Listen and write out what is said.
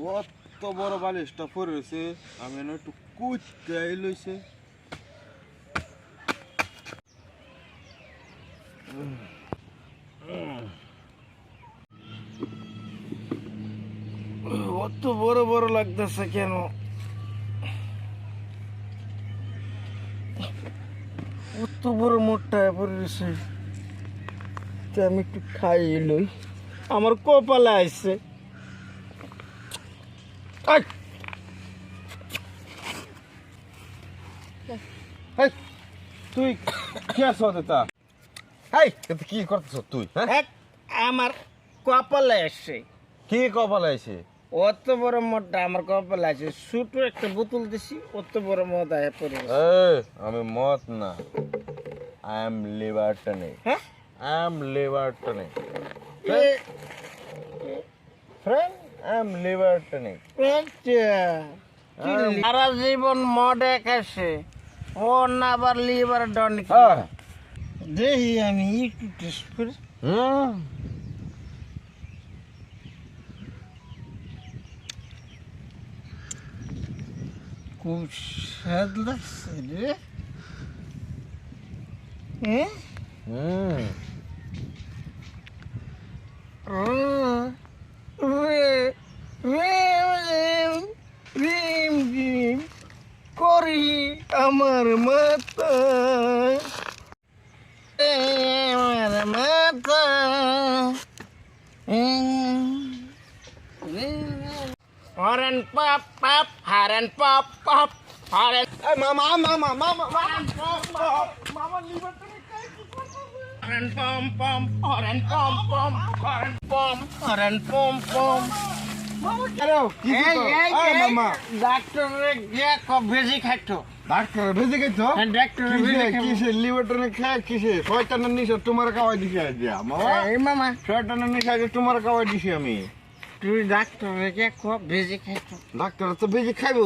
কত বড় বালিশটা পড়েছে, আমি একটু কুচতে লইছে। অত বড় বড় লাগতেছে কেন? অত বড় মোটা পড়েছে, আমি একটু খাই লই, আমার কপালে আসছে। তুই কি আছো তা? কি করতেছ তুই? আমার কপালে আসছে। কি কপালে আছে? অত বড় মোটা আমার কপালে আছে। ছোট একটা বোতল দিছি, অত বড় মদ আয়া পড়ে গেছে। আমি মদ না, আই এম লিভার টনিক। হ্যাঁ, I am liver tonic friend, I am liver tonic. সারা জীবন মদে খাইছে, ও না আবার লিভার টনিক। দেখি আমি একটু টেস্ট করি। খুব স্বাদ লাগছে রে। করি আমার মাথা, আমার মাথা। Horen pop pop, Horen pop pop, Horen মামা মামা মামা হরেন পপ পপ, মামা liver tonic Horen pom pom, Horen pom pom, Horen pom, Horen pom pom. ডাক্তারে গিয়ে বেশি খাইতো। ডাক্তার ভেজে গেছো? ডাক্তারে কিসে লিভার টনিক খায়? কিসে শয়তানের নিশা তোমার খাওয়াই দিছি আজ মামা। মামা, শয়তানের নিশা আজ তোমার খাওয়াই দিছি আমি। তুই ডাক্তারে গিয়ে বেশি খাইতো। ডাক্তার তো বেশি খাইবো।